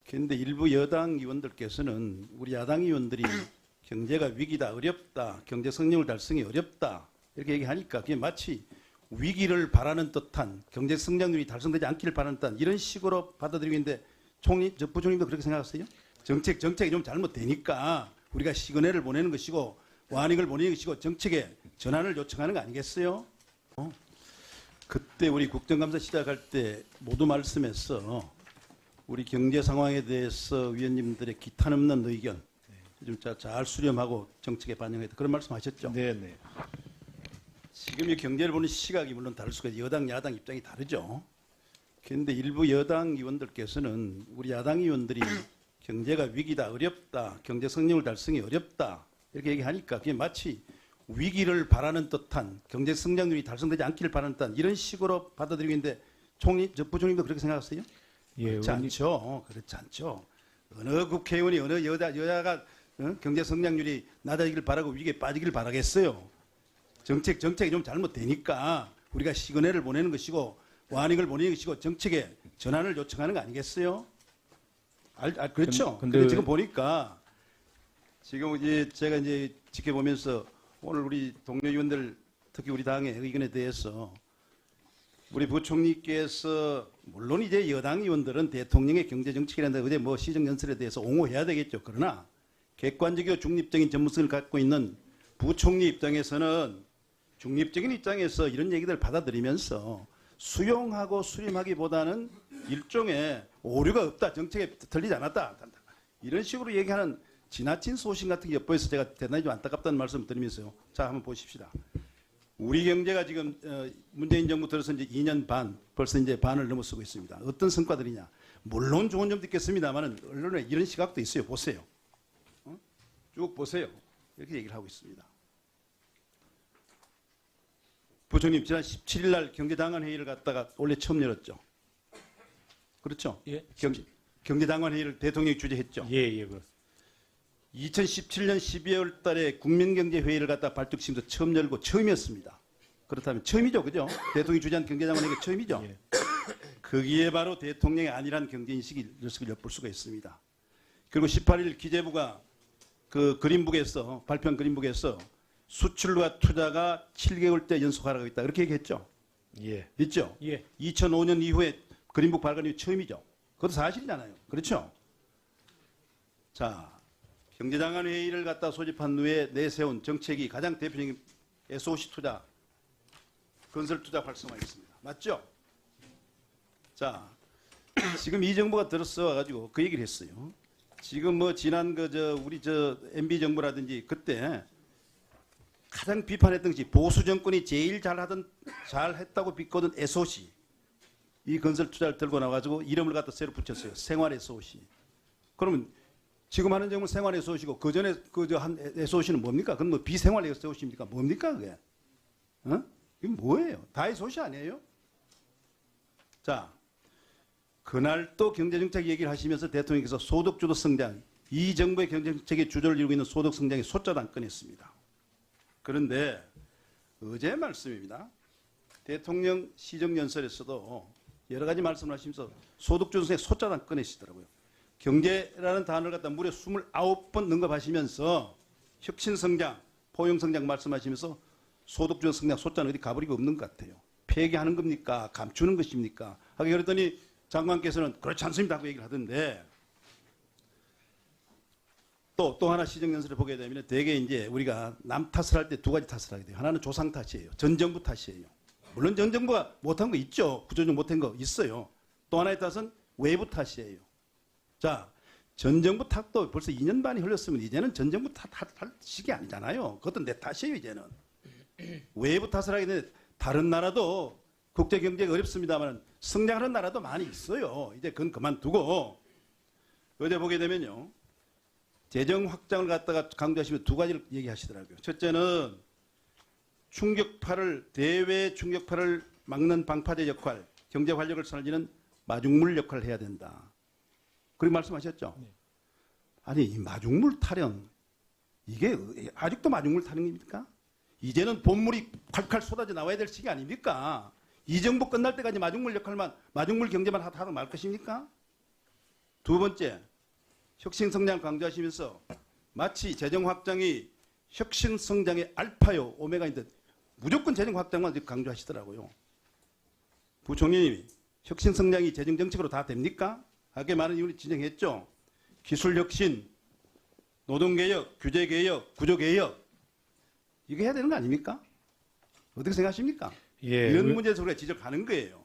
그런데 일부 여당 의원들께서는 우리 야당 의원들이 경제가 위기다, 어렵다, 경제 성장을 달성이 어렵다 이렇게 얘기하니까 그게 마치 위기를 바라는 듯한 경제 성장률이 달성되지 않기를 바라는 듯한 이런 식으로 받아들이고 있는데 부총리도 그렇게 생각하세요? 정책이 좀 잘못되니까 우리가 시그널을 보내는 것이고 와닝을 보내는 것이고 정책의 전환을 요청하는 거 아니겠어요? 그때 우리 국정감사 시작할 때 모두 말씀해서 우리 경제 상황에 대해서 위원님들의 기탄 없는 의견 좀 잘 수렴하고 정책에 반영했다 그런 말씀하셨죠? 네네. 지금 이 경제를 보는 시각이 물론 다를 수가 있어요. 여당 야당 입장이 다르죠. 그런데 일부 여당 의원들께서는 우리 야당 의원들이 경제가 위기다, 어렵다, 경제 성장을 달성이 어렵다 이렇게 얘기하니까 그게 마치 위기를 바라는 듯한 경제 성장률이 달성되지 않기를 바라는 듯한 이런 식으로 받아들이고 있는데 부총리도 그렇게 생각하세요? 예, 그렇지 않죠. 그렇지 않죠. 어느 국회의원이 어느 여야가 경제 성장률이 낮아지길 바라고 위기에 빠지길 바라겠어요. 정책이 좀 잘못되니까 우리가 시그널을 보내는 것이고 와닝을 보내는 것이고 정책의 전환을 요청하는 거 아니겠어요? 그렇죠. 근데 지금 보니까 지금 이제 제가 이제 지켜보면서 오늘 우리 동료 의원들 특히 우리 당의 의견에 대해서 우리 부총리께서 물론 이제 여당 의원들은 대통령의 경제 정책이라는 어제 뭐 시정 연설에 대해서 옹호해야 되겠죠. 그러나 객관적이고 중립적인 전문성을 갖고 있는 부총리 입장에서는 중립적인 입장에서 이런 얘기들 받아들이면서 수용하고 수렴하기보다는 일종의 오류가 없다, 정책에 틀리지 않았다 이런 식으로 얘기하는 지나친 소신 같은 게 엿보여서 제가 대단히 좀 안타깝다는 말씀을 드리면서요. 자, 한번 보십시다. 우리 경제가 지금 문재인 정부 들어서 이제 2년 반, 벌써 이제 반을 넘어서고 있습니다. 어떤 성과들이냐? 물론 좋은 점도 있겠습니다만 언론에 이런 시각도 있어요. 보세요. 쭉 보세요. 이렇게 얘기를 하고 있습니다. 부총님, 지난 17일 날 경제당원 회의를 갖다가 원래 처음 열었죠. 그렇죠? 예. 경제당원 회의를 대통령이 주재했죠. 예, 그렇습니다. 2017년 12월 달에 국민경제회의를 갖다 발족시키면서 처음 열고 처음이었습니다. 그렇다면 처음이죠. 그죠? 대통령이 주재한 경제장관 회의가 처음이죠. 예. 거기에 바로 대통령의 안일한 경제인식이 엿볼 수가 있습니다. 그리고 18일 기재부가 그 그린북에서 발표한 그린북에서 수출과 투자가 7개월째 연속 하락하고 있다. 그렇게 얘기했죠. 예. 있죠? 예. 2005년 이후에 그린북 발간이 처음이죠. 그것도 사실이잖아요. 그렇죠? 자, 경제장관 회의를 갖다 소집한 후에 내세운 정책이 가장 대표적인 SOC 투자, 건설 투자 활성화였습니다. 맞죠? 자, 지금 이 정부가 들어서 와가지고 그 얘기를 했어요. 지금 뭐 지난 우리 MB 정부라든지 그때 가장 비판했던 것이 보수 정권이 제일 잘했다고 비꼬던 SOC. 이 건설 투자를 들고 나와가지고 이름을 갖다 새로 붙였어요. 생활 SOC. 그러면 지금 하는 정부는 생활 SOC고 그 전에 한 SOC는 뭡니까? 그건 뭐 비생활 SOC입니까? 뭡니까 그게? 이게 뭐예요? 다 SOC 아니에요? 자, 그날 또 경제정책 얘기를 하시면서 대통령께서 소득주도 성장, 이 정부의 경제정책의 주조를 이루고 있는 소득 성장이 소자도 안 꺼냈습니다. 그런데 어제 말씀입니다. 대통령 시정연설에서도 여러 가지 말씀을 하시면서 소득주도 성장의 소자도 안 꺼내시더라고요. 경제라는 단어를 갖다 무려 29번 언급하시면서 혁신성장, 포용성장 말씀하시면서 소득주도 성장 소자는 어디 가버리고 없는 것 같아요. 폐기하는 겁니까? 감추는 것입니까? 하게 그랬더니 장관께서는 그렇지 않습니다 하고 얘기를 하던데 또 하나 시정연설을 보게 되면 대개 이제 우리가 남 탓을 할 때 두 가지 탓을 하게 돼요. 하나는 조상 탓이에요. 전 정부 탓이에요. 물론 전 정부가 못한 거 있죠. 구조조정 못한 거 있어요. 또 하나의 탓은 외부 탓이에요. 자, 전 정부 탓도 벌써 2년 반이 흘렀으면 이제는 전 정부 탓할 시기 아니잖아요. 그것도 내 탓이에요, 이제는. 외부 탓을 하게 되는데 다른 나라도 국제 경제가 어렵습니다만 성장하는 나라도 많이 있어요. 이제 그건 그만두고 어제 보게 되면요. 재정 확장을 갖다가 강조하시면 두 가지를 얘기하시더라고요. 첫째는 대외 충격파를 막는 방파제 역할, 경제 활력을 살리는 마중물 역할을 해야 된다. 그렇게 말씀하셨죠? 네. 아니, 이 마중물 타령, 이게 아직도 마중물 타령입니까? 이제는 본물이 칼칼 쏟아져 나와야 될 시기 아닙니까? 이 정부 끝날 때까지 마중물 역할만, 마중물 경제만 하다 말 것입니까? 두 번째, 혁신 성장 강조하시면서 마치 재정 확장이 혁신 성장의 알파요 오메가인 듯 무조건 재정 확장만 강조하시더라고요. 부총리님이 혁신 성장이 재정 정책으로 다 됩니까? 하게 많은 이유를 진정했죠. 기술 혁신, 노동 개혁, 규제 개혁, 구조 개혁 이거 해야 되는 거 아닙니까? 어떻게 생각하십니까? 예, 이런 문제에서 우리가 지적하는 거예요.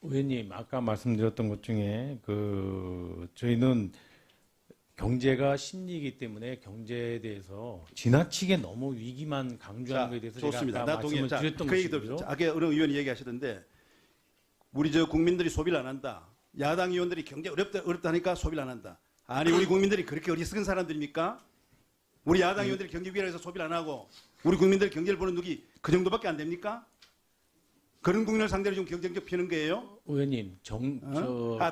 의원님 아까 말씀드렸던 것 중에 저희는 경제가 심리이기 때문에 경제에 대해서 지나치게 너무 위기만 강조하는 것에 대해서 좋습니다. 제가 아까 나 동의해. 말씀을 드렸던 그 얘기 것이고요. 들었죠. 아까 어느 의원이 얘기하시던데 우리 저 국민들이 소비를 안 한다. 야당 의원들이 경제 어렵다 하니까 소비를 안 한다. 아니 우리 국민들이 그렇게 어리석은 사람들입니까? 우리 야당 의원들이 경제 위기라 해서 소비를 안 하고 우리 국민들이 경제를 보는 눈이 그 정도밖에 안 됩니까? 그런 국민을 상대로 지금 경쟁력 피는 거예요? 의원님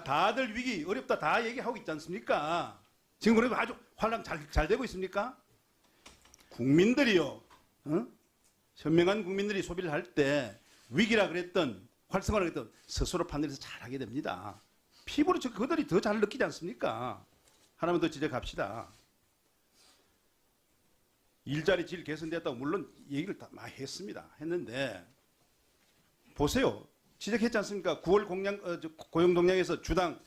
다들 위기 어렵다 다 얘기하고 있지 않습니까? 지금 그래도 아주 활랑 잘 되고 있습니까? 국민들이요. 현명한 국민들이 소비를 할 때 위기라 그랬던 활성화라 그랬던 스스로 판단해서 잘하게 됩니다. 피부로 그들이 더 잘 느끼지 않습니까? 하나만 더 지적합시다. 일자리 질 개선됐다고 물론 얘기를 다 많이 했는데 보세요. 지적했지 않습니까? 9월 고용동향에서 주당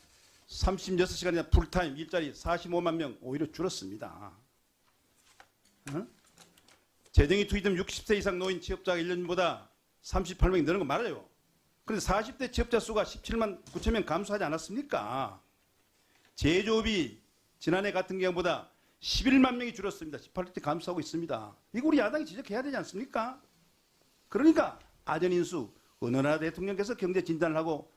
36시간이나 풀타임 일자리 45만 명 오히려 줄었습니다. 재정이 투입된 60세 이상 노인 취업자가 1년보다 38명이 늘는 거 맞아요. 그런데 40대 취업자 수가 17만 9천 명 감소하지 않았습니까? 제조업이 지난해 같은 경우보다 11만 명이 줄었습니다. 18% 감소하고 있습니다. 이거 우리 야당이 지적해야 되지 않습니까? 그러니까 아전인수 어느 나라 대통령께서 경제 진단을 하고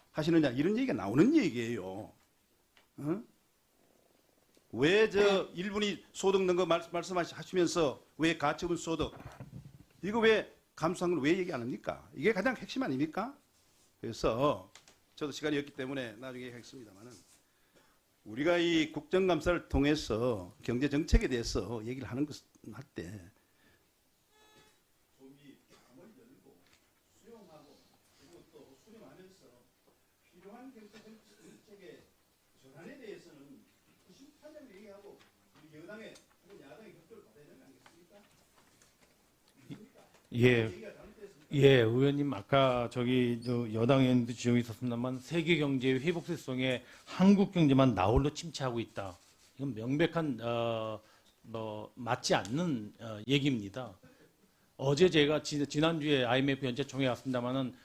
하시느냐 이런 얘기가 나오는 얘기예요. 왜 저 일본이 소득 넣은 거 말씀하시면서 왜 가처분 소득 이거 왜 감소한 걸 왜 얘기 안 합니까? 이게 가장 핵심 아닙니까? 그래서 저도 시간이 없기 때문에 나중에 얘기하겠습니다만은 우리가 이 국정감사를 통해서 경제 정책에 대해서 얘기를 하는 것 할 때 좀이 마음을 열고 수용하고 그리고 또 수용하면서 필요한 경제 정책의 전환에 대해서는 98년 얘기하고 우리 여당의 혹은 야당의 협조를 받아야 되는 거 아니겠습니까? 예, 의원님 아까 여당 의원도 지적이 있었습니다만 세계 경제의 회복세성에 한국 경제만 나홀로 침체하고 있다. 이건 명백한 맞지 않는 얘기입니다. 어제 제가 지난주에 IMF 연재총회에 왔습니다만은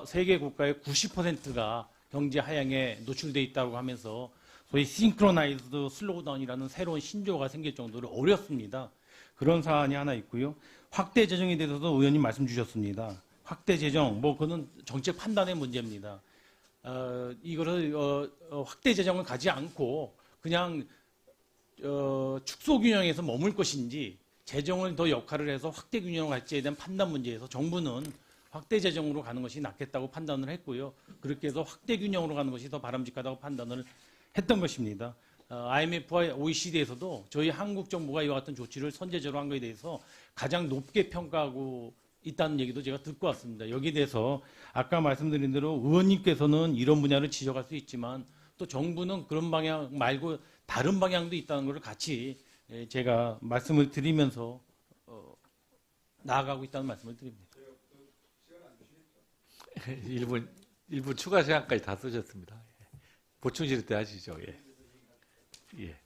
세계 국가의 90%가 경제 하향에 노출돼 있다고 하면서 소위 싱크로나이즈드 슬로우다운이라는 새로운 신조어가 생길 정도로 어렵습니다. 그런 사안이 하나 있고요. 확대 재정에 대해서도 의원님 말씀 주셨습니다. 확대 재정, 그거는 정책 판단의 문제입니다. 이거를 확대 재정을 가지 않고 그냥 축소 균형에서 머물 것인지 재정을 더 역할을 해서 확대 균형을 갈지에 대한 판단 문제에서 정부는 확대 재정으로 가는 것이 낫겠다고 판단을 했고요. 그렇게 해서 확대 균형으로 가는 것이 더 바람직하다고 판단을 했던 것입니다. IMF와 OECD에서도 저희 한국 정부가 이와 같은 조치를 선제적으로 한 것에 대해서 가장 높게 평가하고 있다는 얘기도 제가 듣고 왔습니다. 여기에 대해서 아까 말씀드린 대로 의원님께서는 이런 분야를 지적할 수 있지만 또 정부는 그런 방향 말고 다른 방향도 있다는 것을 같이 제가 말씀을 드리면서 나아가고 있다는 말씀을 드립니다. 1분 추가 시간까지 다 쓰셨습니다. 보충 질의 때 하시죠. 예. 예.